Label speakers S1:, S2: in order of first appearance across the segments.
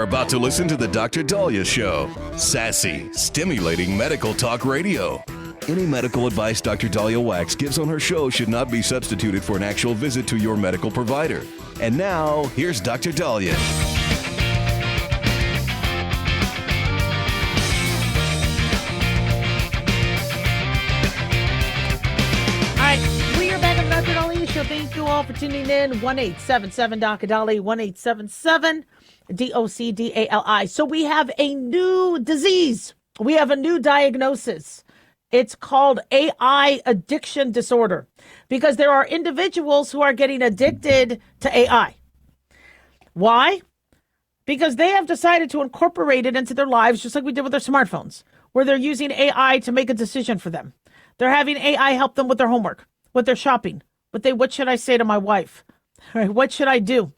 S1: about to listen to the Dr. Dahlia Show. Sassy, stimulating medical talk radio. Any medical advice Dr. Dahlia Wax gives on her show should not be substituted for an actual visit to your medical provider. And now, here's Dr. Dahlia.
S2: Thank you all for tuning in. 1-877-DOC-A-DALI, 1-877-DOC-DALI. So we have a new disease. We have a new diagnosis. It's called AI addiction disorder because there are individuals who are getting addicted to AI. Why? Because they have decided to incorporate it into their lives just like we did with their smartphones, where they're using AI to make a decision for them. They're having AI help them with their homework, with their shopping. What should I say to my wife? What should I do?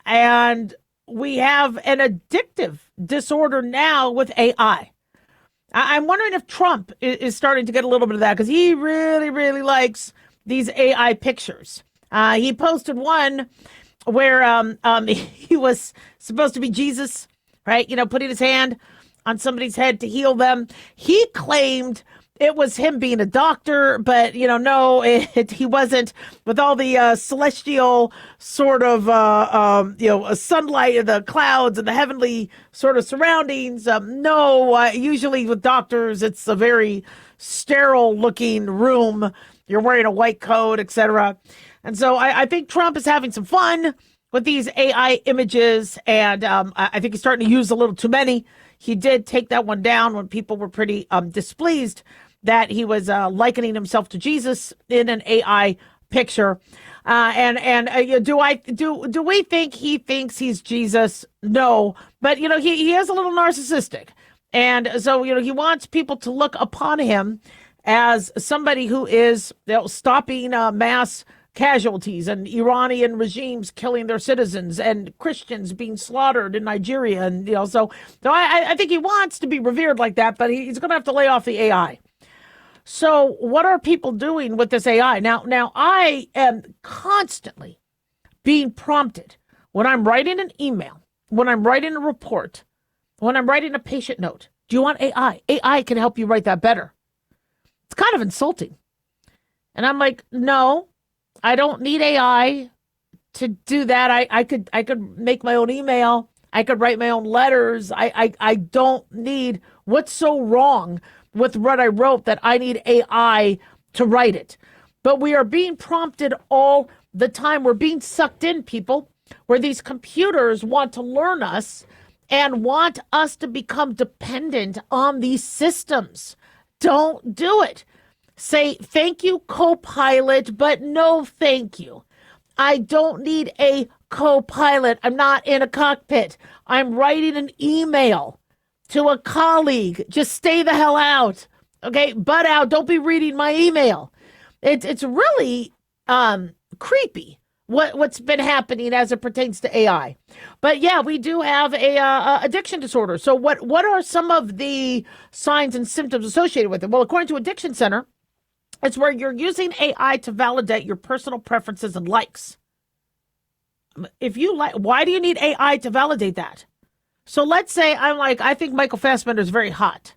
S2: And we have an addictive disorder now with AI. I'm wondering if Trump is starting to get a little bit of that because he really, really likes these AI pictures. He posted one where he was supposed to be Jesus, right? You know, putting his hand on somebody's head to heal them. He claimed it was him being a doctor, but, no, he wasn't, with all the celestial sort of, sunlight and the clouds and the heavenly sort of surroundings. Usually with doctors, it's a very sterile looking room. You're wearing a white coat, etc. And so I think Trump is having some fun with these AI images, and I think he's starting to use a little too many. He did take that one down when people were pretty displeased that he was likening himself to Jesus in an AI picture. Do we think he thinks he's Jesus? No, but he is a little narcissistic, and so he wants people to look upon him as somebody who is stopping mass casualties and Iranian regimes killing their citizens and Christians being slaughtered in Nigeria, and so I think he wants to be revered like that, but he's going to have to lay off the AI. So what are people doing with this AI? Now I am constantly being prompted when I'm writing an email, when I'm writing a report, when I'm writing a patient note. Do you want AI? AI can help you write that better. It's kind of insulting. And I'm like, no, I don't need AI to do that. I could make my own email. I could write my own letters. I don't need, what's so wrong with what I wrote that I need AI to write it? But we are being prompted all the time. We're being sucked in, people, where these computers want to learn us and want us to become dependent on these systems. Don't do it. Say, thank you, co-pilot, but no thank you. I don't need a co-pilot. I'm not in a cockpit. I'm writing an email to a colleague. Just stay the hell out. Okay, butt out. Don't be reading my email. It's really creepy what's been happening as it pertains to AI. But yeah, we do have a addiction disorder. So what are some of the signs and symptoms associated with it? Well, according to Addiction Center, it's where you're using AI to validate your personal preferences and likes. If you like, why do you need AI to validate that? So let's say I'm like, I think Michael Fassbender is very hot.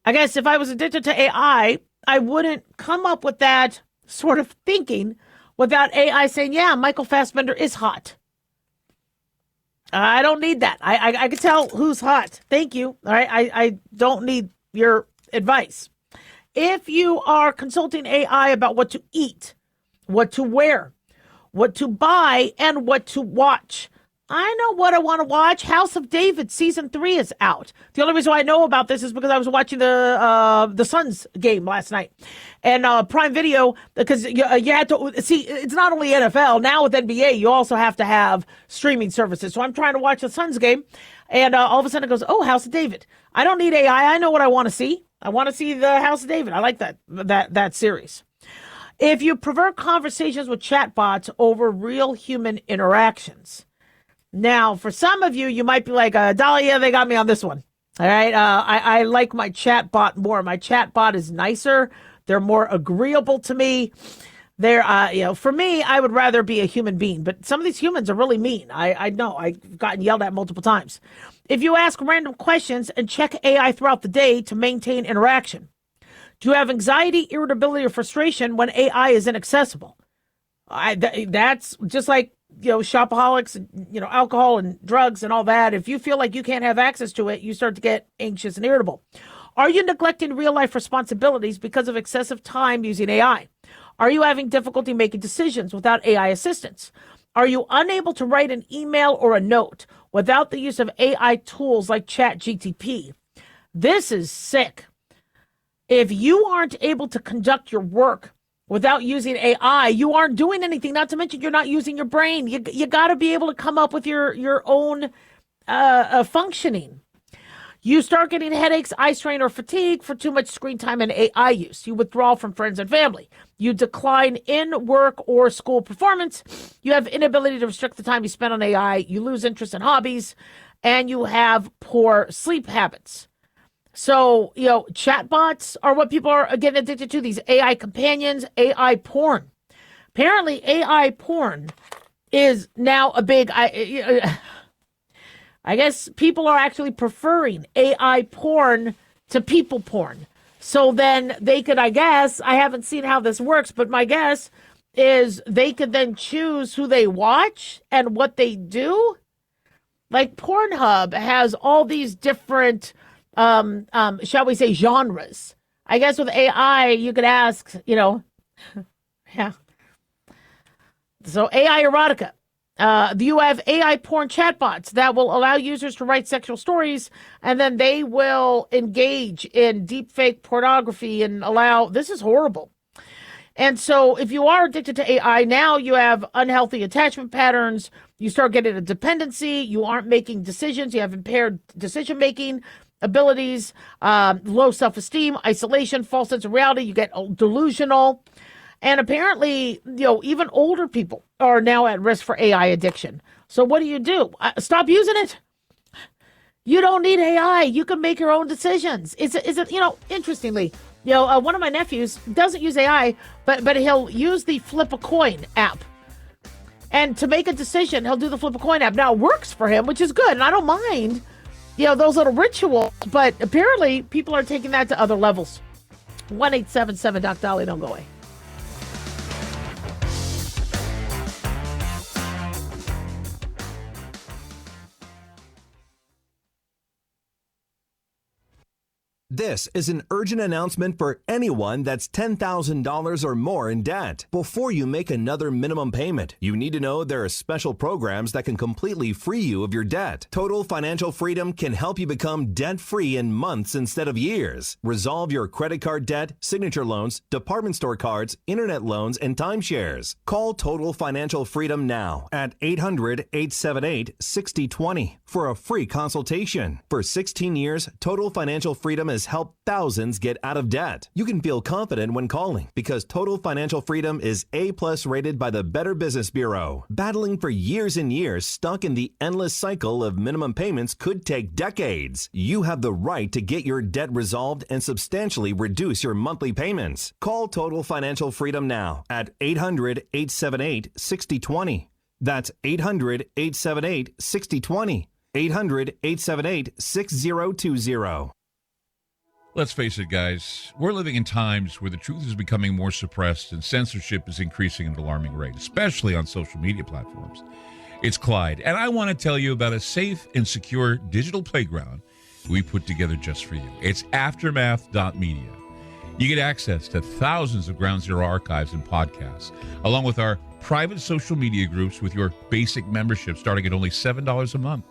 S2: I guess if I was addicted to AI, I wouldn't come up with that sort of thinking without AI saying, yeah, Michael Fassbender is hot. I don't need that. I can tell who's hot. Thank you. All right. I don't need your advice. If you are consulting AI about what to eat, what to wear, what to buy, and what to watch, I know what I want to watch. House of David season 3 is out. The only reason why I know about this is because I was watching the Suns game last night, and Prime Video, because you had to see. It's not only NFL now with NBA. You also have to have streaming services. So I'm trying to watch the Suns game, and all of a sudden it goes, "Oh, House of David." I don't need AI. I know what I want to see. I want to see the House of David. I like that series. If you prefer conversations with chatbots over real human interactions. Now, for some of you, you might be like, Dahlia, they got me on this one. All right. I like my chat bot more. My chat bot is nicer. They're more agreeable to me. They're, for me, I would rather be a human being, but some of these humans are really mean. I know I've gotten yelled at multiple times. If you ask random questions and check AI throughout the day to maintain interaction, do you have anxiety, irritability, or frustration when AI is inaccessible? That's just like, shopaholics, alcohol and drugs and all that. If you feel like you can't have access to it, you start to get anxious and irritable. Are you neglecting real life responsibilities because of excessive time using AI? Are you having difficulty making decisions without AI assistance? Are you unable to write an email or a note without the use of AI tools like ChatGPT? This is sick. If you aren't able to conduct your work without using AI, you aren't doing anything. Not to mention you're not using your brain. You got to be able to come up with your own functioning. You start getting headaches, eye strain, or fatigue for too much screen time and AI use. You withdraw from friends and family. You decline in work or school performance. You have inability to restrict the time you spend on AI. You lose interest in hobbies, and you have poor sleep habits. So, chatbots are what people are getting addicted to, these AI companions, AI porn. Apparently, AI porn is now a big... I guess people are actually preferring AI porn to people porn. So then they could, I guess, I haven't seen how this works, but my guess is they could then choose who they watch and what they do. Like Pornhub has all these different, shall we say, genres. I guess with AI, you could ask, yeah. So AI erotica. You have AI porn chatbots that will allow users to write sexual stories, and then they will engage in deepfake pornography and allow. This is horrible. And so if you are addicted to AI, now you have unhealthy attachment patterns. You start getting a dependency. You aren't making decisions. You have impaired decision-making abilities, low self-esteem, isolation, false sense of reality. You get delusional. And apparently, even older people are now at risk for AI addiction. So what do? Stop using it. You don't need AI. You can make your own decisions. Is it? Interestingly, one of my nephews doesn't use AI, but he'll use the Flip a Coin app. And to make a decision, he'll do the Flip a Coin app. Now it works for him, which is good. And I don't mind, those little rituals. But apparently, people are taking that to other levels. 1-877-Doc-Dolly, don't go away.
S3: This is an urgent announcement for anyone that's $10,000 or more in debt. Before you make another minimum payment, you need to know there are special programs that can completely free you of your debt. Total Financial Freedom can help you become debt-free in months instead of years. Resolve your credit card debt, signature loans, department store cards, internet loans, and timeshares. Call Total Financial Freedom now at 800-878-6020 for a free consultation. For 16 years, Total Financial Freedom has helped thousands get out of debt. You can feel confident when calling because Total Financial Freedom is A+ rated by the Better Business Bureau. Battling for years and years stuck in the endless cycle of minimum payments could take decades. You have the right to get your debt resolved and substantially reduce your monthly payments. Call Total Financial Freedom now at 800-878-6020. That's 800-878-6020. 800-878-6020.
S4: Let's face it, guys, we're living in times where the truth is becoming more suppressed and censorship is increasing at an alarming rate, especially on social media platforms. It's Clyde, and I want to tell you about a safe and secure digital playground we put together just for you. It's Aftermath.media. You get access to thousands of Ground Zero archives and podcasts, along with our private social media groups with your basic membership starting at only $7 a month.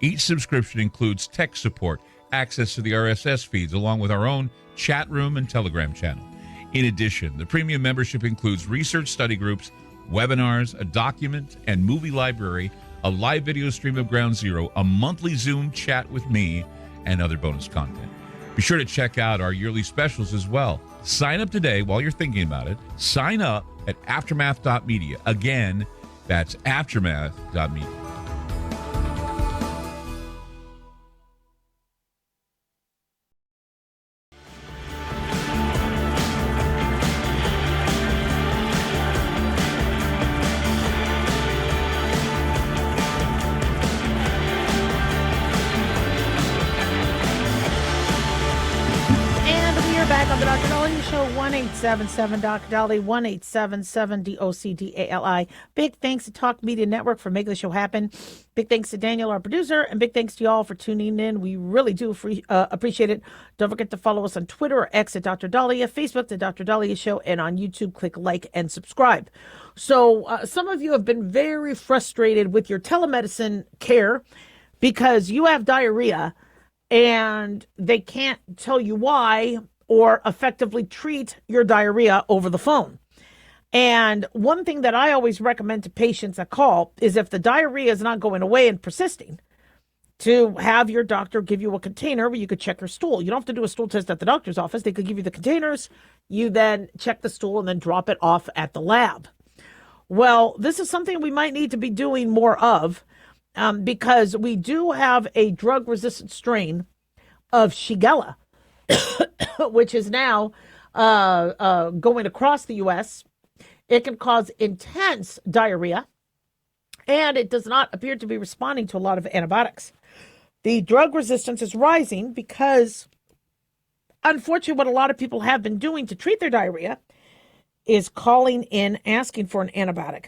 S4: Each subscription includes tech support, access to the RSS feeds, along with our own chat room and Telegram channel. In addition, the premium membership includes research study groups, webinars, a document and movie library, a live video stream of Ground Zero, a monthly Zoom chat with me, and other bonus content. Be sure to check out our yearly specials as well. Sign up today while you're thinking about it. Sign up at Aftermath.media. Again, that's Aftermath.media.
S2: back on the Dr. Dolly Show, 1-877 Dr. Dolly, 1-877 DOCDALI. Big thanks to Talk Media Network for making the show happen. Big thanks to Daniel, our producer, and big thanks to y'all for tuning in. We really do appreciate it. Don't forget to follow us on Twitter or X at Dr. Dahlia, Facebook, The Dr. Dahlia Show, and on YouTube, click like and subscribe. So some of you have been very frustrated with your telemedicine care because you have diarrhea and they can't tell you why or effectively treat your diarrhea over the phone. And one thing that I always recommend to patients that call is if the diarrhea is not going away and persisting, to have your doctor give you a container where you could check your stool. You don't have to do a stool test at the doctor's office. They could give you the containers. You then check the stool and then drop it off at the lab. Well, this is something we might need to be doing more of because we do have a drug-resistant strain of Shigella, which is now going across the U.S. It can cause intense diarrhea, and it does not appear to be responding to a lot of antibiotics. The drug resistance is rising because, unfortunately, what a lot of people have been doing to treat their diarrhea is calling in asking for an antibiotic.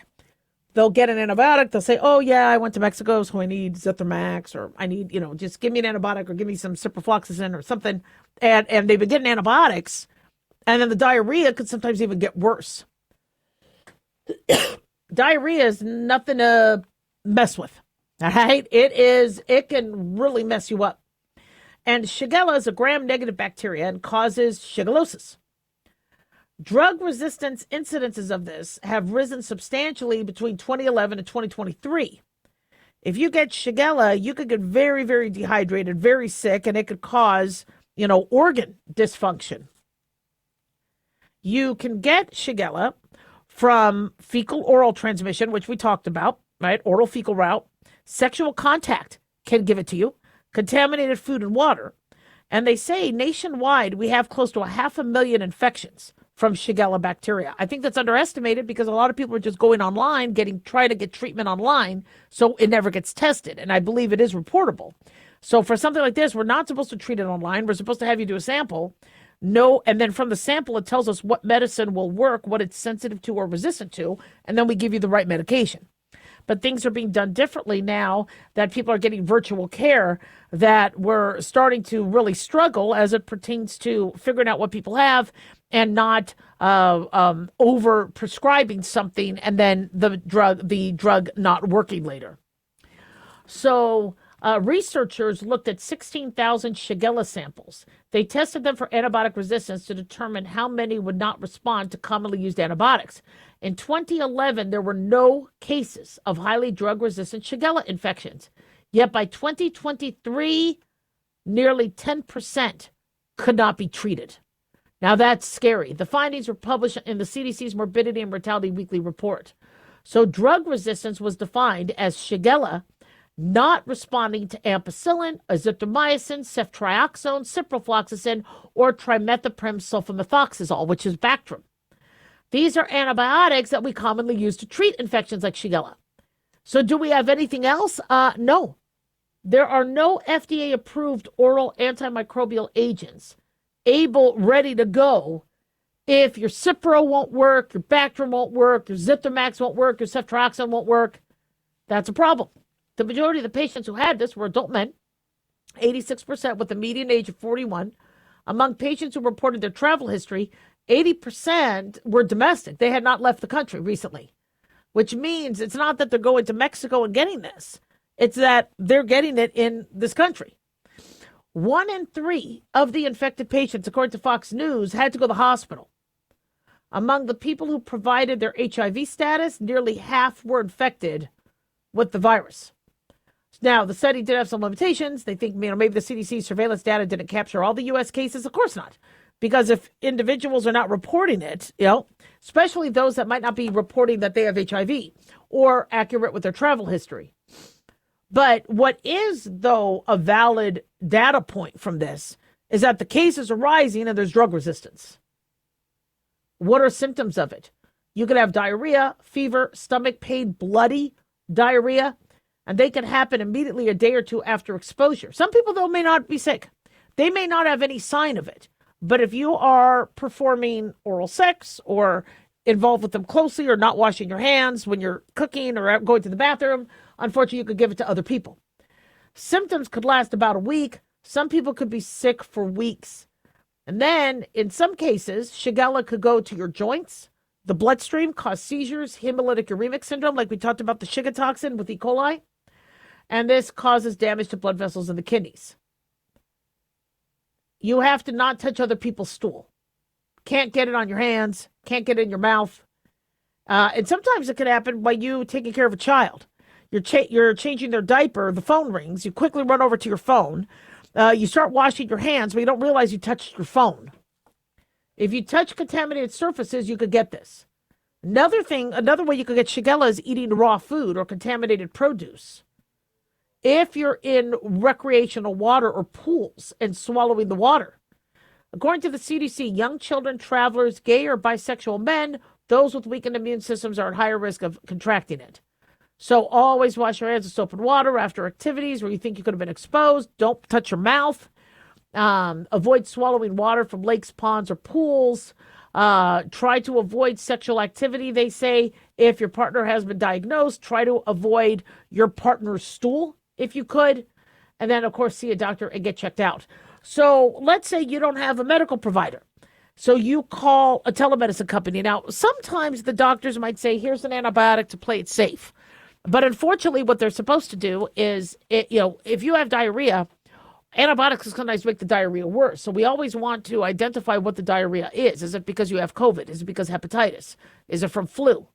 S2: They'll get an antibiotic. They'll say, oh, yeah, I went to Mexico, so I need Zithromax, or I need, just give me an antibiotic or give me some ciprofloxacin or something. And they've been getting antibiotics, and then the diarrhea could sometimes even get worse. Diarrhea is nothing to mess with, all right? It can really mess you up. And Shigella is a gram-negative bacteria and causes shigellosis. Drug resistance incidences of this have risen substantially between 2011 and 2023. If you get Shigella, you could get very, very dehydrated, very sick, and it could cause, organ dysfunction. You can get Shigella from fecal-oral transmission, which we talked about, right? Oral fecal route. Sexual contact can give it to you. Contaminated food and water. And they say nationwide we have close to 500,000 infections from Shigella bacteria. I think that's underestimated because a lot of people are just going online, trying to get treatment online, so it never gets tested. And I believe it is reportable. So for something like this, we're not supposed to treat it online. We're supposed to have you do a sample. No, and then from the sample, it tells us what medicine will work, what it's sensitive to or resistant to, and then we give you the right medication. But things are being done differently now that people are getting virtual care, that we're starting to really struggle as it pertains to figuring out what people have and not over prescribing something and then the drug not working later. So researchers looked at 16,000 Shigella samples. They tested them for antibiotic resistance to determine how many would not respond to commonly used antibiotics. In 2011, there were no cases of highly drug-resistant Shigella infections. Yet by 2023, nearly 10% could not be treated. Now that's scary. The findings were published in the CDC's Morbidity and Mortality Weekly Report. So drug resistance was defined as Shigella not responding to ampicillin, azithromycin, ceftriaxone, ciprofloxacin, or trimethoprim sulfamethoxazole, which is Bactrim. These are antibiotics that we commonly use to treat infections like Shigella. So do we have anything else? No. There are no FDA-approved oral antimicrobial agents ready to go if your Cipro won't work, your Bactrim won't work, your Zithromax won't work, your ceftriaxone won't work. That's a problem. The majority of the patients who had this were adult men, 86% with a median age of 41. Among patients who reported their travel history, 80% were domestic. They had not left the country recently, which means it's not that they're going to Mexico and getting this. It's that they're getting it in this country. 1 in 3 of the infected patients, according to Fox News, had to go to the hospital. Among the people who provided their HIV status, nearly half were infected with the virus. Now, the study did have some limitations. They think, maybe the CDC surveillance data didn't capture all the U.S. cases. Of course not. Because if individuals are not reporting it, especially those that might not be reporting that they have HIV or accurate with their travel history. But what is, though, a valid data point from this is that the cases are rising and there's drug resistance. What are symptoms of it? You could have diarrhea, fever, stomach pain, bloody diarrhea, and they can happen immediately a day or two after exposure. Some people, though, may not be sick. They may not have any sign of it, But if you are performing oral sex or involved with them closely or not washing your hands when you're cooking or going to the bathroom, unfortunately, you could give it to other people. Symptoms could last about a week. Some people could be sick for weeks. And then, in some cases, Shigella could go to your joints, the bloodstream, cause seizures, hemolytic uremic syndrome, like we talked about the Shigella toxin with E. coli. And this causes damage to blood vessels in the kidneys. You have to not touch other people's stool. Can't get it on your hands. Can't get it in your mouth. And sometimes it can happen by you taking care of a child. You're changing their diaper. The phone rings. You quickly run over to your phone. You start washing your hands, but you don't realize you touched your phone. If you touch contaminated surfaces, you could get this. Another way you could get Shigella is eating raw food or contaminated produce. If you're in recreational water or pools and swallowing the water. According to the CDC, young children, travelers, gay or bisexual men, those with weakened immune systems are at higher risk of contracting it. So always wash your hands with soap and water after activities where you think you could have been exposed. Don't touch your mouth. Avoid swallowing water from lakes, ponds, or pools. Try to avoid sexual activity, they say. If your partner has been diagnosed, try to avoid your partner's stool if you could. And then, of course, see a doctor and get checked out. So let's say you don't have a medical provider. So you call a telemedicine company. Now, sometimes the doctors might say, here's an antibiotic to play it safe. But unfortunately, what they're supposed to do is, if you have diarrhea, antibiotics sometimes make the diarrhea worse. So we always want to identify what the diarrhea is. Is it because you have COVID? Is it because hepatitis? Is it from flu?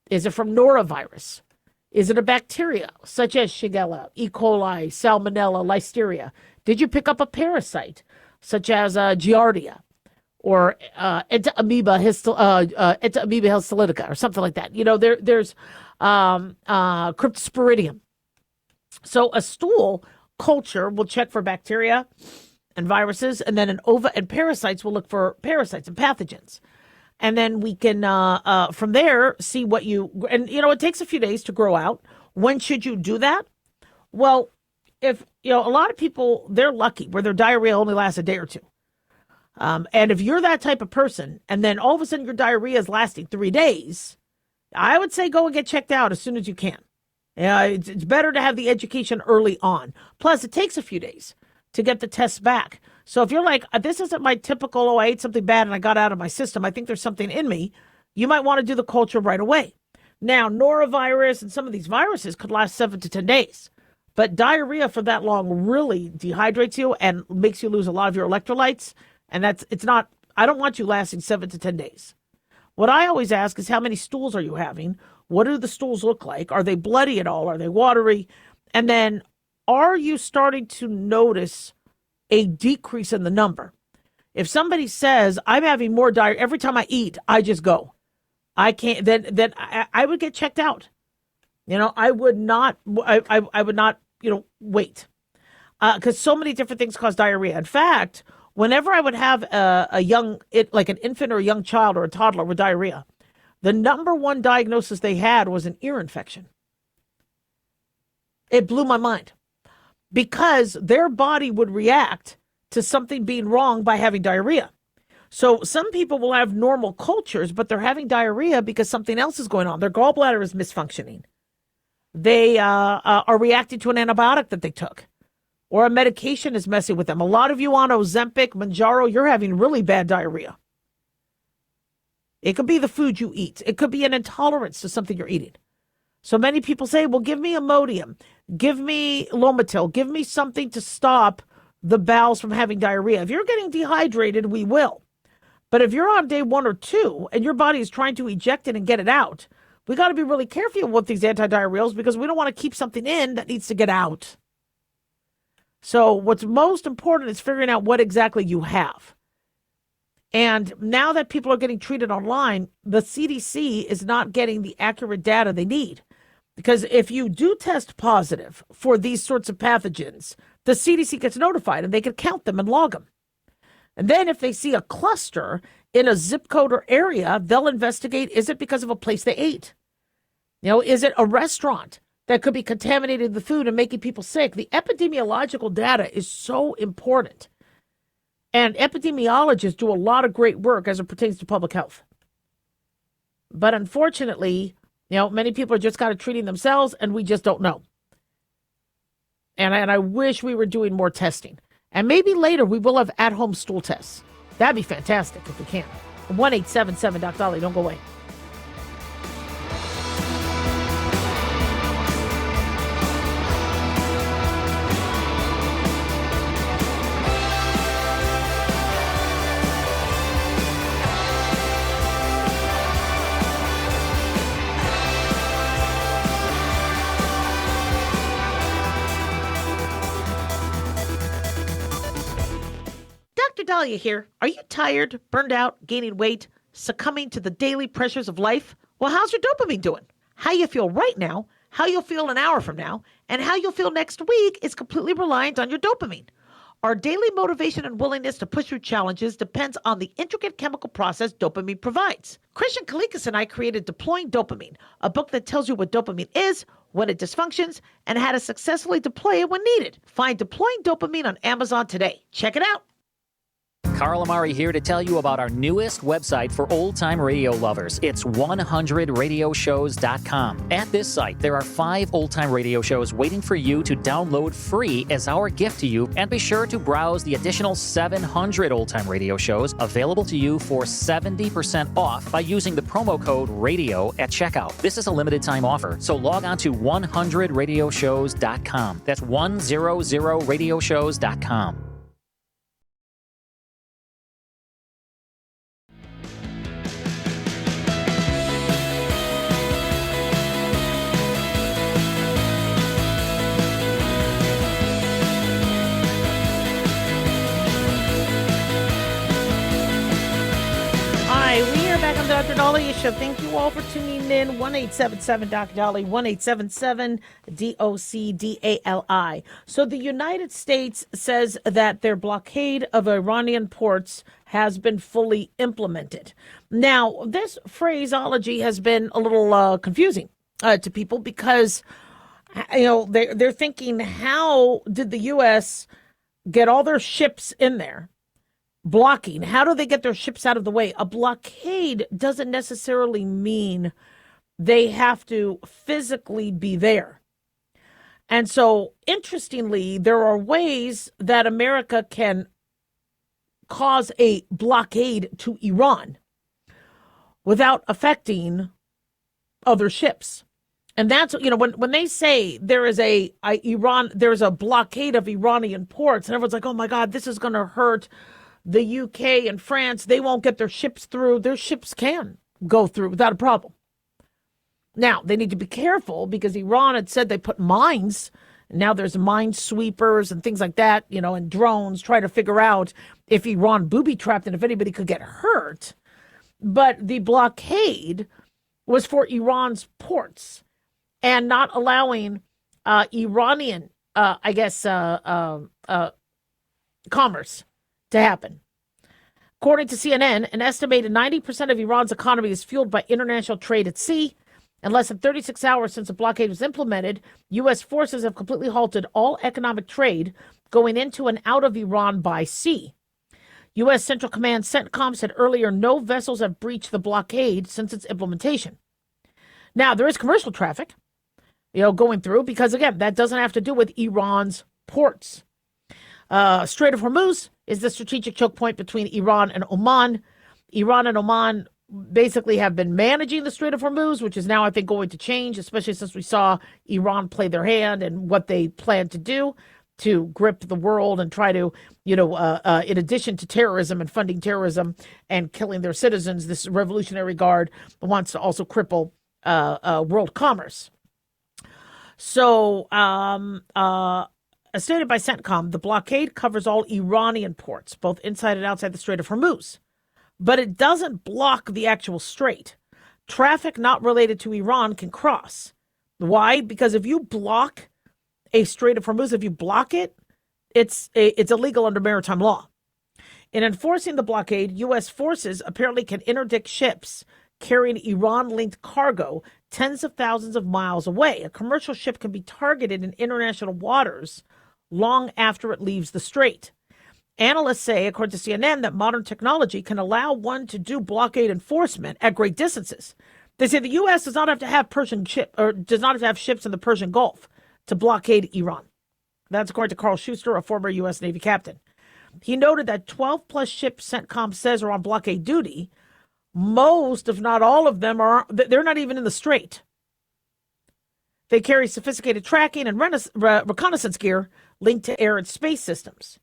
S2: Is it from norovirus? Is it a bacteria such as Shigella, E. coli, Salmonella, Listeria? Did you pick up a parasite such as Giardia or Entamoeba histolytica or something like that? There's Cryptosporidium. So a stool culture will check for bacteria and viruses, and then an ova and parasites will look for parasites and pathogens. And then we can, from there, see what it takes a few days to grow out. When should you do that? Well, if, a lot of people, they're lucky where their diarrhea only lasts a day or two. And if you're that type of person, and then all of a sudden your diarrhea is lasting 3 days, I would say go and get checked out as soon as you can. It's better to have the education early on. Plus, it takes a few days to get the tests back. So if you're like, this isn't my typical, I ate something bad and I got out of my system, I think there's something in me, you might want to do the culture right away. Now, norovirus and some of these viruses could last 7 to 10 days. But diarrhea for that long really dehydrates you and makes you lose a lot of your electrolytes. And I don't want you lasting 7 to 10 days. What I always ask is, how many stools are you having? What do the stools look like? Are they bloody at all? Are they watery? And then, are you starting to notice a decrease in the number? If somebody says, I'm having more diarrhea, every time I eat, I just go. I can't, then I would get checked out. I would not wait. Because so many different things cause diarrhea. In fact, whenever I would have like an infant or a young child or a toddler with diarrhea, the number one diagnosis they had was an ear infection. It blew my mind because their body would react to something being wrong by having diarrhea. So some people will have normal cultures, but they're having diarrhea because something else is going on. Their gallbladder is misfunctioning. They are reacting to an antibiotic that they took, or a medication is messing with them. A lot of you on Ozempic, Mounjaro, you're having really bad diarrhea. It could be the food you eat. It could be an intolerance to something you're eating. So many people say, well, give me Imodium, give me Lomotil, give me something to stop the bowels from having diarrhea. If you're getting dehydrated, we will. But if you're on day 1 or 2 and your body is trying to eject it and get it out, we got to be really careful with these antidiarrheals because we don't want to keep something in that needs to get out. So what's most important is figuring out what exactly you have. And now that people are getting treated online, the CDC is not getting the accurate data they need. Because if you do test positive for these sorts of pathogens, the CDC gets notified and they can count them and log them. And then if they see a cluster in a zip code or area, they'll investigate, is it because of a place they ate? Is it a restaurant that could be contaminating the food and making people sick? The epidemiological data is so important. And epidemiologists do a lot of great work as it pertains to public health. But unfortunately, many people are just kind of treating themselves, and we just don't know. And I wish we were doing more testing. And maybe later we will have at-home stool tests. That'd be fantastic if we can. 1-877-Doc-Dolly. Don't go away. Dr. Dahlia here. Are you tired, burned out, gaining weight, succumbing to the daily pressures of life? Well, how's your dopamine doing? How you feel right now, how you'll feel an hour from now, and how you'll feel next week is completely reliant on your dopamine. Our daily motivation and willingness to push through challenges depends on the intricate chemical process dopamine provides. Christian Kalikas and I created Deploying Dopamine, a book that tells you what dopamine is, when it dysfunctions, and how to successfully deploy it when needed. Find Deploying Dopamine on Amazon today. Check it out.
S5: Carl Amari here to tell you about our newest website for old-time radio lovers. It's 100radioshows.com. At this site, there are 5 old-time radio shows waiting for you to download free as our gift to you, and be sure to browse the additional 700 old-time radio shows available to you for 70% off by using the promo code RADIO at checkout. This is a limited-time offer, so log on to 100radioshows.com. That's 100radioshows.com.
S2: We are back on the Dr. Dahlia Show. Thank you all for tuning in. 1-877-Doc-Dolly, 1-877-DOC-DALI. So the United States says that their blockade of Iranian ports has been fully implemented. Now, this phraseology has been a little confusing to people because, they're thinking, how did the U.S. get all their ships in there? Blocking. How do they get their ships out of the way? A blockade doesn't necessarily mean they have to physically be there. And so, interestingly, there are ways that America can cause a blockade to Iran without affecting other ships. And that's, when they say there is there's a blockade of Iranian ports, and everyone's like, oh my God, this is going to hurt the UK and France. They won't get their ships through. Their ships can go through without a problem. Now, they need to be careful because Iran had said they put mines. And now there's minesweepers and things like that, and drones try to figure out if Iran booby-trapped and if anybody could get hurt. But the blockade was for Iran's ports and not allowing Iranian, commerce to happen. According to CNN, an estimated 90% of Iran's economy is fueled by international trade at sea. In less than 36 hours since the blockade was implemented, U.S. forces have completely halted all economic trade going into and out of Iran by sea. U.S. Central Command CENTCOM said earlier no vessels have breached the blockade since its implementation. Now, there is commercial traffic, going through because, again, that doesn't have to do with Iran's ports. Strait of Hormuz is the strategic choke point between Iran and Oman. Iran and Oman basically have been managing the Strait of Hormuz, which is now, I think, going to change, especially since we saw Iran play their hand and what they plan to do to grip the world and try to, in addition to terrorism and funding terrorism and killing their citizens, this Revolutionary Guard wants to also cripple world commerce. So, as stated by CENTCOM, the blockade covers all Iranian ports, both inside and outside the Strait of Hormuz. But it doesn't block the actual strait. Traffic not related to Iran can cross. Why? Because if you block a Strait of Hormuz, if you block it, it's illegal under maritime law. In enforcing the blockade, U.S. forces apparently can interdict ships carrying Iran-linked cargo tens of thousands of miles away. A commercial ship can be targeted in international waters long after it leaves the strait. Analysts say, according to CNN, that modern technology can allow one to do blockade enforcement at great distances. They say the U.S. does not have to have does not have to have ships in the Persian Gulf to blockade Iran. That's according to Carl Schuster, a former U.S. Navy captain. He noted that 12 plus ships CENTCOM says are on blockade duty. Most, if not all of them, they're not even in the strait. They carry sophisticated tracking and reconnaissance gear linked to air and space systems.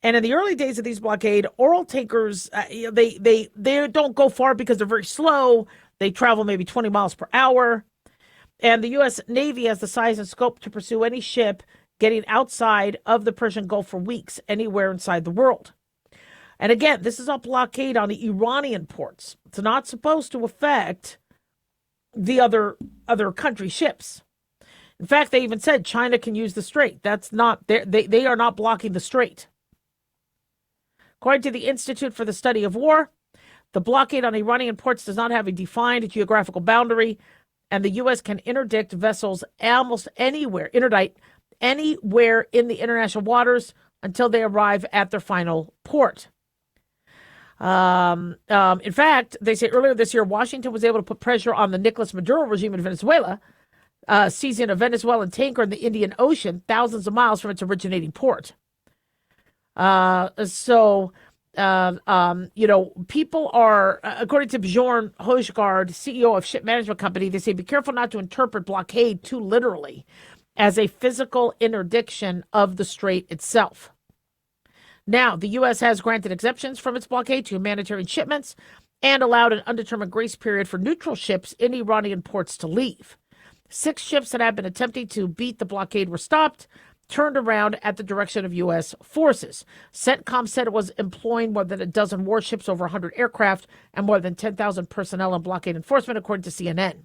S2: And in the early days of these blockade, oil tankers, they don't go far because they're very slow. They travel maybe 20 miles per hour. And the U.S. Navy has the size and scope to pursue any ship getting outside of the Persian Gulf for weeks, anywhere inside the world. And again, this is a blockade on the Iranian ports. It's not supposed to affect the other country ships. In fact, they even said China can use the strait. That's not, they are not blocking the strait. According to the Institute for the Study of War, the blockade on Iranian ports does not have a defined geographical boundary, and the U.S. can interdict vessels almost anywhere in the international waters until they arrive at their final port. In fact, they say earlier this year, Washington was able to put pressure on the Nicolas Maduro regime in Venezuela, seizing a Venezuelan tanker in the Indian Ocean, thousands of miles from its originating port. People are, according to Bjorn Højgaard, CEO of ship management company, they say, be careful not to interpret blockade too literally as a physical interdiction of the strait itself. Now, the U.S. has granted exemptions from its blockade to humanitarian shipments and allowed an undetermined grace period for neutral ships in Iranian ports to leave. 6 ships that had been attempting to beat the blockade were stopped, turned around at the direction of U.S. forces. CENTCOM said it was employing more than a dozen warships, over 100 aircraft, and more than 10,000 personnel in blockade enforcement, according to CNN.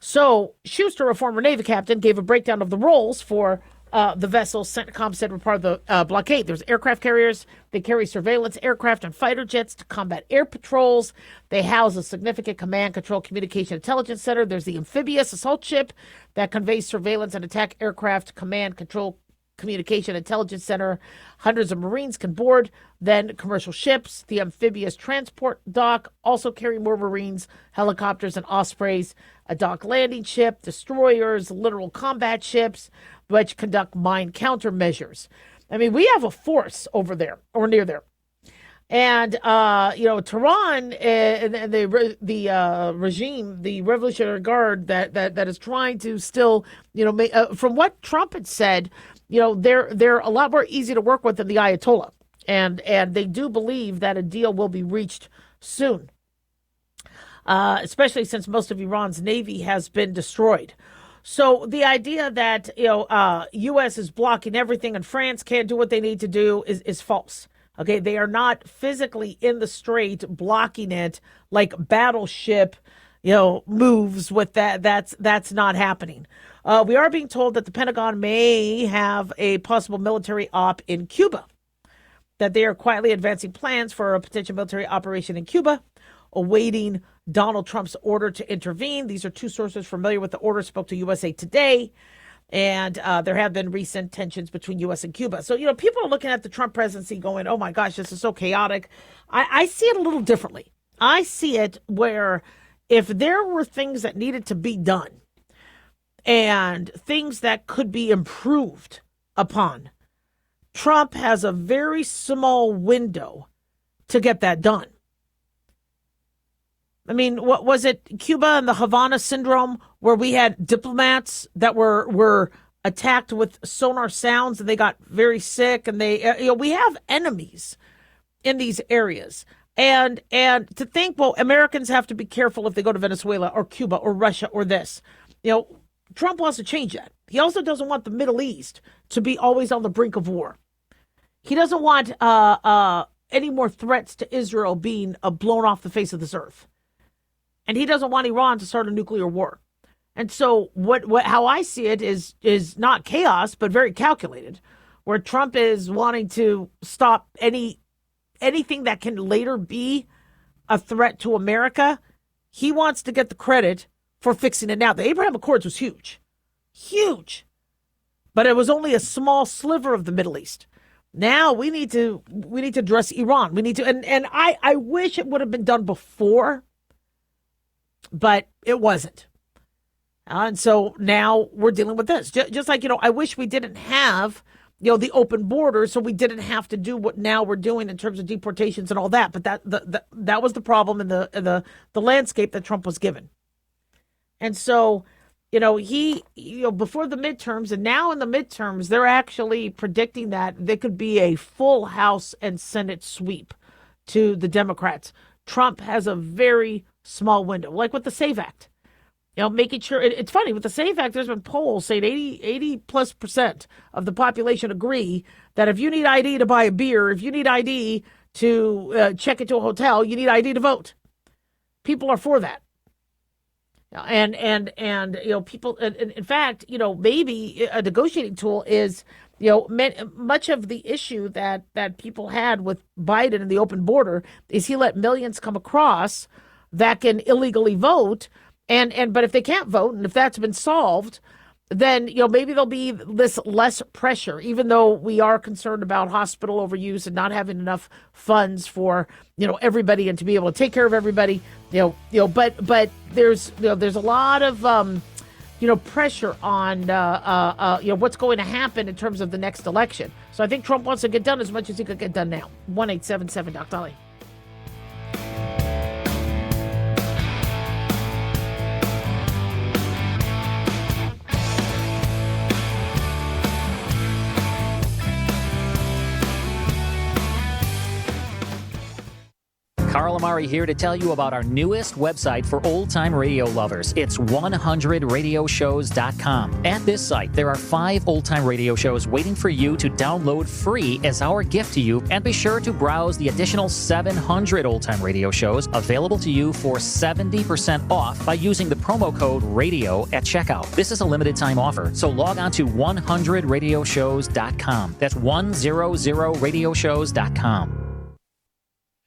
S2: So Schuster, a former Navy captain, gave a breakdown of the roles for the vessels CENTCOM said were part of the blockade. There's aircraft carriers. They carry surveillance aircraft and fighter jets to combat air patrols. They house a significant command, control, communication, intelligence center. There's the amphibious assault ship that conveys surveillance and attack aircraft, command, control, communication, intelligence center. Hundreds of Marines can board. Then commercial ships. The amphibious transport dock also carry more Marines, helicopters, and Ospreys. A dock landing ship, destroyers, literal combat ships, which conduct mine countermeasures. I mean, we have a force over there or near there. And, Tehran and the regime, the Revolutionary Guard that is trying to still, from what Trump had said, they're a lot more easy to work with than the Ayatollah. And they do believe that a deal will be reached soon, especially since most of Iran's navy has been destroyed. So the idea that, U.S. is blocking everything and France can't do what they need to do is false. Okay, they are not physically in the strait blocking it like battleship, moves with that. That's not happening. We are being told that the Pentagon may have a possible military op in Cuba, that they are quietly advancing plans for a potential military operation in Cuba, awaiting Donald Trump's order to intervene. These are 2 sources familiar with the order, spoke to USA Today. And there have been recent tensions between U.S. and Cuba. So, people are looking at the Trump presidency going, oh, my gosh, this is so chaotic. I see it a little differently. I see it where if there were things that needed to be done and things that could be improved upon, Trump has a very small window to get that done. I mean, what was it, Cuba and the Havana syndrome, where we had diplomats that were attacked with sonar sounds and they got very sick, and we have enemies in these areas. And to think, well, Americans have to be careful if they go to Venezuela or Cuba or Russia or this. Trump wants to change that. He also doesn't want the Middle East to be always on the brink of war. He doesn't want any more threats to Israel being blown off the face of this earth. And he doesn't want Iran to start a nuclear war. And so how I see it is not chaos, but very calculated, where Trump is wanting to stop anything that can later be a threat to America. He wants to get the credit for fixing it now. The Abraham Accords was huge, but it was only a small sliver of the Middle East. Now we need to address Iran. We need to, and I wish it would have been done before, but it wasn't. And so now we're dealing with this. Just like, I wish we didn't have, the open border, so we didn't have to do what now we're doing in terms of deportations and all that. But that was the problem in the landscape that Trump was given. And so, he, before the midterms and now in the midterms, they're actually predicting that there could be a full House and Senate sweep to the Democrats. Trump has a very small window, like with the SAVE Act. Making sure it's funny with the SAFE Act, there's been polls saying 80+% of the population agree that if you need ID to buy a beer, if you need ID to check into a hotel, you need ID to vote. People are for that. And people, in fact, maybe a negotiating tool is, much of the issue that people had with Biden and the open border is he let millions come across that can illegally vote. But if they can't vote, and if that's been solved, then, maybe there'll be this less pressure, even though we are concerned about hospital overuse and not having enough funds for, everybody and to be able to take care of everybody, but there's a lot of, pressure on, what's going to happen in terms of the next election. So I think Trump wants to get done as much as he could get done now. 1-877 Doc Dolly.
S5: Carl Amari here to tell you about our newest website for old-time radio lovers. It's 100radioshows.com. At this site, there are 5 old-time radio shows waiting for you to download free as our gift to you, and be sure to browse the additional 700 old-time radio shows available to you for 70% off by using the promo code RADIO at checkout. This is a limited-time offer, so log on to 100radioshows.com. That's 100radioshows.com.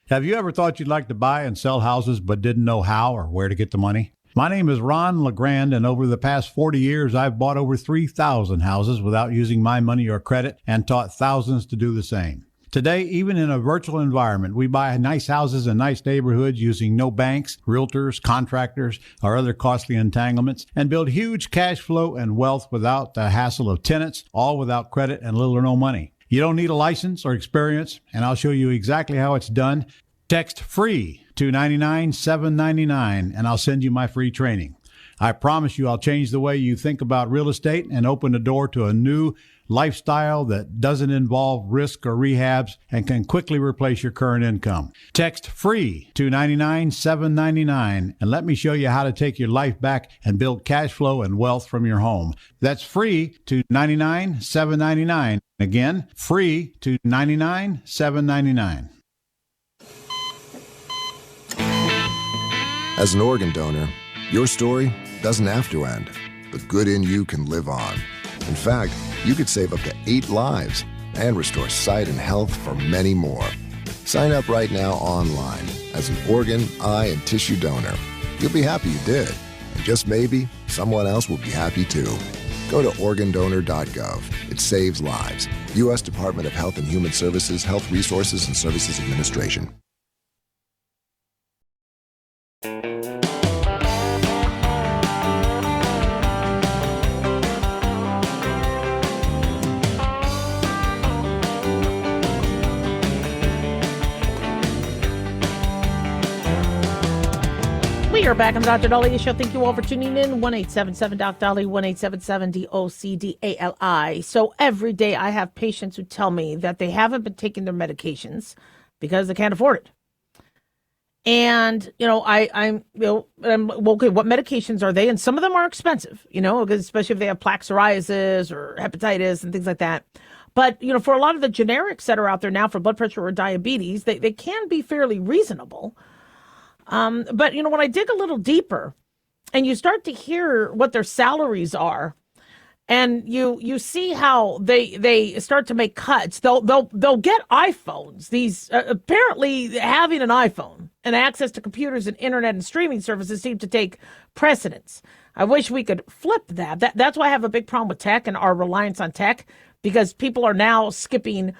S6: Have you ever thought you'd like to buy and sell houses but didn't know how or where to get the money? My name is Ron LeGrand, and over the past 40 years, I've bought over 3,000 houses without using my money or credit and taught thousands to do the same. Today, even in a virtual environment, we buy nice houses in nice neighborhoods using no banks, realtors, contractors, or other costly entanglements, and build huge cash flow and wealth without the hassle of tenants, all without credit and little or no money. You don't need a license or experience, and I'll show you exactly how it's done. Text FREE to 99-799, and I'll send you my free training. I promise you I'll change the way you think about real estate and open the door to a new lifestyle that doesn't involve risk or rehabs and can quickly replace your current income. Text FREE to 99-799, and let me show you how to take your life back and build cash flow and wealth from your home. That's FREE to 99-799. Again, FREE to 99-799.
S7: As an organ donor, your story doesn't have to end. The good in you can live on. In fact, you could save up to 8 lives and restore sight and health for many more. Sign up right now online as an organ, eye, and tissue donor. You'll be happy you did. And just maybe, someone else will be happy too. Go to organdonor.gov. It saves lives. U.S. Department of Health and Human Services, Health Resources and Services Administration.
S2: We are back on the Dr. Dolly Show. Thank you all for tuning in. 1-877 Doc Dolly, 1-877-DOCDALI. So every day I have patients who tell me that they haven't been taking their medications because they can't afford it. And, I'm well, okay, what medications are they? And some of them are expensive, because especially if they have plaque psoriasis or hepatitis and things like that. But, for a lot of the generics that are out there now for blood pressure or diabetes, they can be fairly reasonable. But, when I dig a little deeper and you start to hear what their salaries are, and you see how they start to make cuts, they'll get iPhones. These apparently having an iPhone and access to computers and internet and streaming services seem to take precedence. I wish we could flip that. That's why I have a big problem with tech and our reliance on tech, because people are now skipping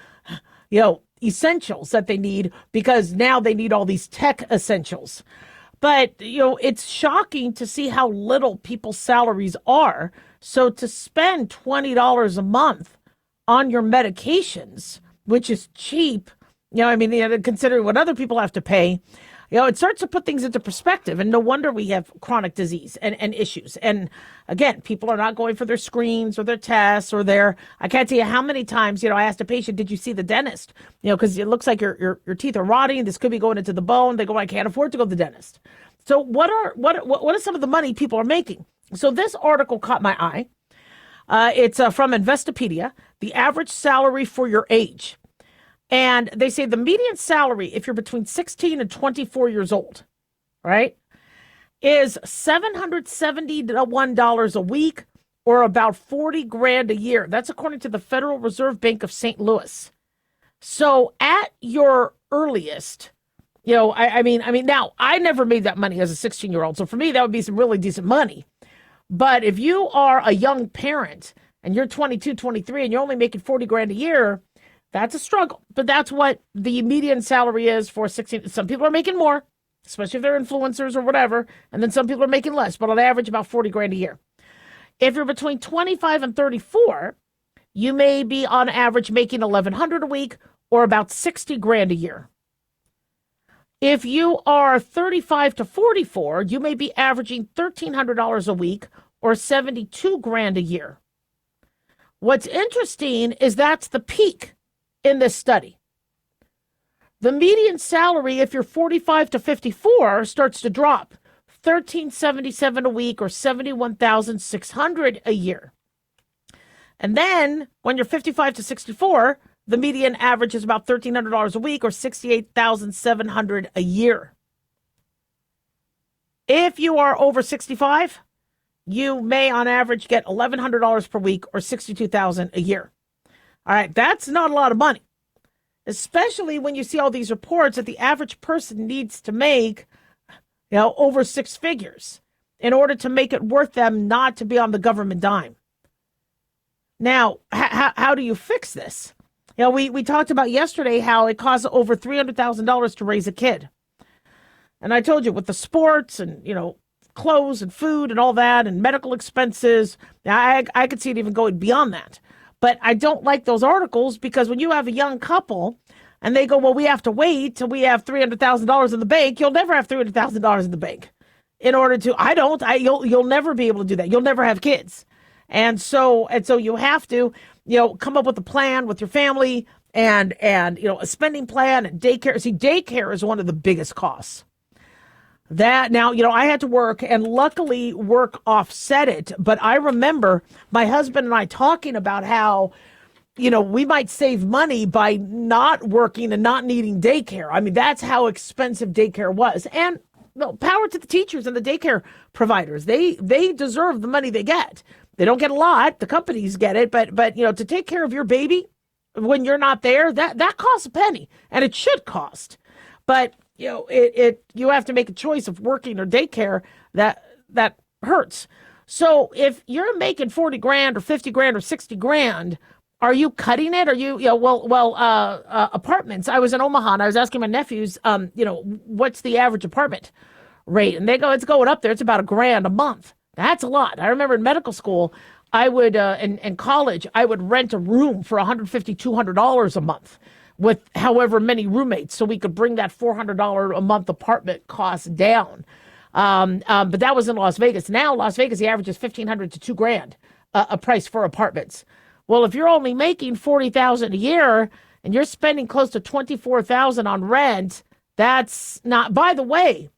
S2: essentials that they need, because now they need all these tech essentials. But, it's shocking to see how little people's salaries are. So to spend $20 a month on your medications, which is cheap, considering what other people have to pay, it starts to put things into perspective. And no wonder we have chronic disease and issues. And again, people are not going for their screens or their tests or I can't tell you how many times, I asked a patient, did you see the dentist? Because it looks like your teeth are rotting. This could be going into the bone. They go, I can't afford to go to the dentist. So what are some of the money people are making? So this article caught my eye. It's from Investopedia, the average salary for your age. And they say the median salary, if you're between 16 and 24 years old, right, is $771 a week, or about 40 grand a year. That's according to the Federal Reserve Bank of St. Louis. So at your earliest, now I never made that money as a 16-year-old. So for me, that would be some really decent money. But if you are a young parent and you're 22, 23, and you're only making 40 grand a year, that's a struggle. But that's what the median salary is for 16. Some people are making more, especially if they're influencers or whatever. And then some people are making less, but on average, about 40 grand a year. If you're between 25 and 34, you may be on average making $1,100 a week, or about 60 grand a year. If you are 35 to 44, you may be averaging $1,300 a week, or 72 grand a year. What's interesting is that's the peak in this study. The median salary, if you're 45 to 54, starts to drop, $1,377 a week, or $71,600 a year. And then when you're 55 to 64, the median average is about $1,300 a week, or $68,700 a year. If you are over 65, you may on average get $1,100 per week, or $62,000 a year. All right, that's not a lot of money, especially when you see all these reports that the average person needs to make, over six figures in order to make it worth them not to be on the government dime. Now, how do you fix this? We talked about yesterday how it costs over $300,000 to raise a kid. And I told you with the sports and, clothes and food and all that and medical expenses, I could see it even going beyond that. But I don't like those articles, because when you have a young couple and they go, well, we have to wait till we have $300,000 in the bank, you'll never have $300,000 in the bank. In order to, you'll never be able to do that. You'll never have kids. And so you have to, come up with a plan with your family and a spending plan and daycare. See, daycare is one of the biggest costs. That now, I had to work, and luckily work offset it. But I remember my husband and I talking about how, we might save money by not working and not needing daycare. I mean, that's how expensive daycare was. And power to the teachers and the daycare providers. They deserve the money they get. They don't get a lot. The companies get it. But to take care of your baby when you're not there, that costs a penny, and it should cost. But you have to make a choice of working or daycare. That hurts. So if you're making 40 grand or 50 grand or 60 grand, are you cutting it? Are you, apartments. I was in Omaha and I was asking my nephews, what's the average apartment rate? And they go, it's going up there. It's about $1,000 a month. That's a lot. I remember in medical school, I would, in college, I would rent a room for $150, $200 a month with however many roommates, so we could bring that $400 a month apartment cost down. But that was in Las Vegas. Now, Las Vegas, the average is $1,500 to $2,000 a price for apartments. Well, if you're only making $40,000 a year and you're spending close to $24,000 on rent, that's not. By the way,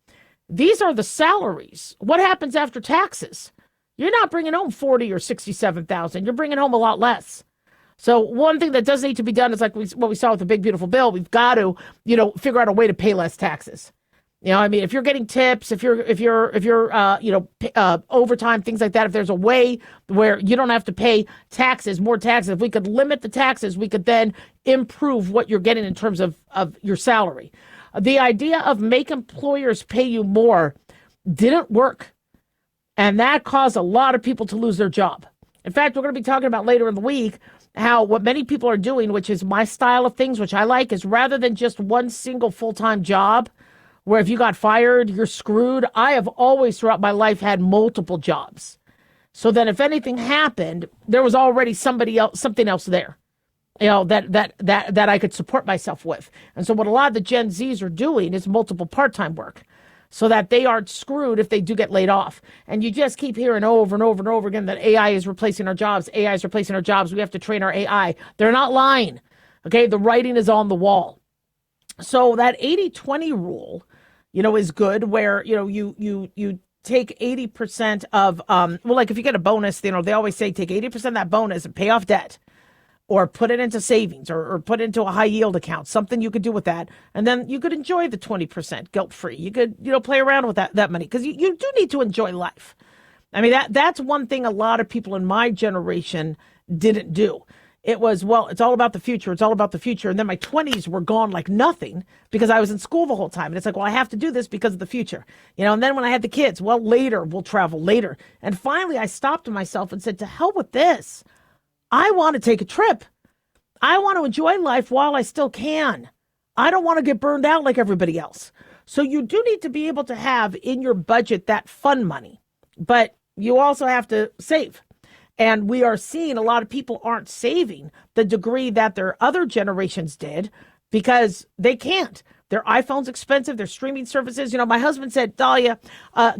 S2: these are the salaries. What happens after taxes? You're not bringing home $40,000 or $67,000. You're bringing home a lot less. So one thing that does need to be done is like what we saw with the big beautiful bill. We've got to, figure out a way to pay less taxes. If you're getting tips, if you're overtime, things like that, if there's a way where you don't have to pay more taxes, if we could limit the taxes, we could then improve what you're getting in terms of your salary. The idea of make employers pay you more didn't work. And that caused a lot of people to lose their job. In fact, we're going to be talking about later in the week how what many people are doing, which is my style of things, which I like, is rather than just one single full-time job where if you got fired, you're screwed. I have always throughout my life had multiple jobs. So then if anything happened, there was already something else there, that I could support myself with. And so what a lot of the Gen Zs are doing is multiple part-time work so that they aren't screwed if they do get laid off. And you just keep hearing over and over and over again that AI is replacing our jobs. AI is replacing our jobs. We have to train our AI. They're not lying. Okay. The writing is on the wall. So that 80-20 rule, is good where, you take 80% of, like if you get a bonus, they always say take 80% of that bonus and pay off debt or put it into savings or put it into a high yield account, something you could do with that. And then you could enjoy the 20% guilt free. You could, play around with that money because you do need to enjoy life. I mean, that's one thing a lot of people in my generation didn't do. It was, well, it's all about the future. It's all about the future. And then my 20s were gone like nothing because I was in school the whole time. And it's like, well, I have to do this because of the future. And then when I had the kids, well, later, we'll travel later. And finally, I stopped myself and said, to hell with this. I want to take a trip. I want to enjoy life while I still can. I don't want to get burned out like everybody else. So you do need to be able to have in your budget that fun money, but you also have to save. And we are seeing a lot of people aren't saving the degree that their other generations did because they can't. Their iPhone's expensive, their streaming services. My husband said, Dahlia,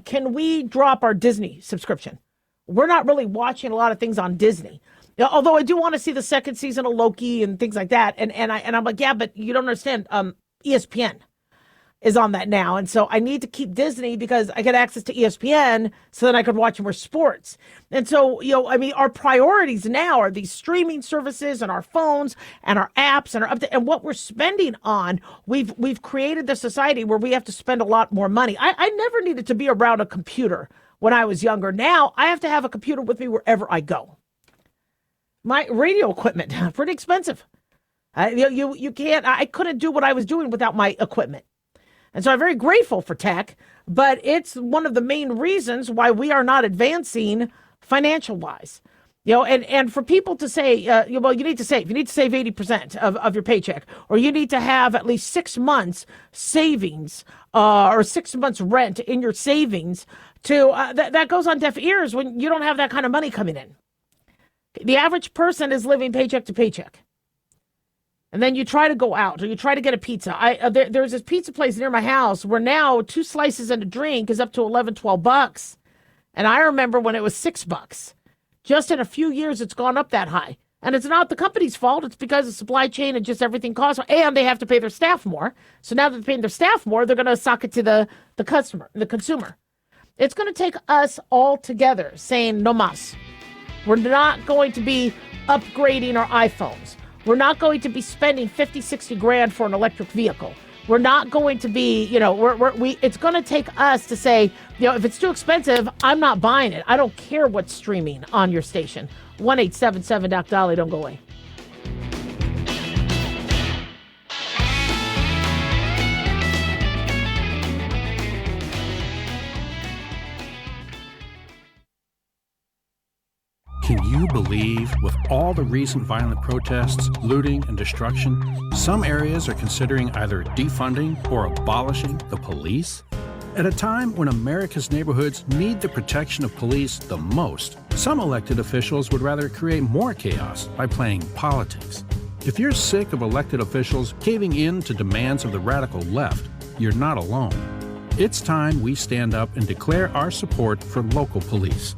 S2: can we drop our Disney subscription? We're not really watching a lot of things on Disney. Although I do want to see the second season of Loki and things like that. And I'm like, yeah, but you don't understand. ESPN is on that now. And so I need to keep Disney because I get access to ESPN so then I could watch more sports. And so, our priorities now are these streaming services and our phones and our apps and what we're spending on. We've created this society where we have to spend a lot more money. I never needed to be around a computer when I was younger. Now I have to have a computer with me wherever I go. My radio equipment, pretty expensive. You can't, I couldn't do what I was doing without my equipment. And so I'm very grateful for tech, but it's one of the main reasons why we are not advancing financial wise. And for people to say, you need to save. You need to save 80% of your paycheck, or you need to have at least 6 months savings or 6 months rent in your savings that goes on deaf ears when you don't have that kind of money coming in. The average person is living paycheck to paycheck. And then you try to go out or you try to get a pizza. There's this pizza place near my house where now 2 slices and a drink is up to $11-12. And I remember when it was $6. Just in a few years, it's gone up that high. And it's not the company's fault. It's because of supply chain and just everything costs more. And they have to pay their staff more. So now that they're paying their staff more, they're going to sock it to the consumer. It's going to take us all together saying no mas. We're not going to be upgrading our iPhones. We're not going to be spending 50, 60 grand for an electric vehicle. We're not going to be, it's going to take us to say, if it's too expensive, I'm not buying it. I don't care what's streaming on your station. 1-877-DOC-DOLLY, don't go away.
S8: Can you believe, with all the recent violent protests, looting, and destruction, some areas are considering either defunding or abolishing the police? At a time when America's neighborhoods need the protection of police the most, some elected officials would rather create more chaos by playing politics. If you're sick of elected officials caving in to demands of the radical left, you're not alone. It's time we stand up and declare our support for local police.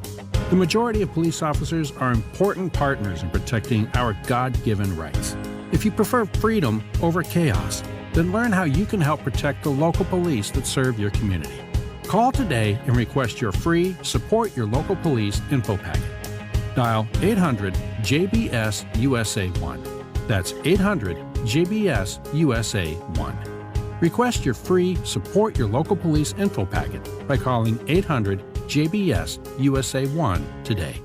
S8: The majority of police officers are important partners in protecting our God-given rights. If you prefer freedom over chaos, then learn how you can help protect the local police that serve your community. Call today and request your free Support Your Local Police info packet. Dial 800-JBS-USA1. That's 800-JBS-USA1. Request your free Support Your Local Police info packet by calling 800-JBS-USA1 today.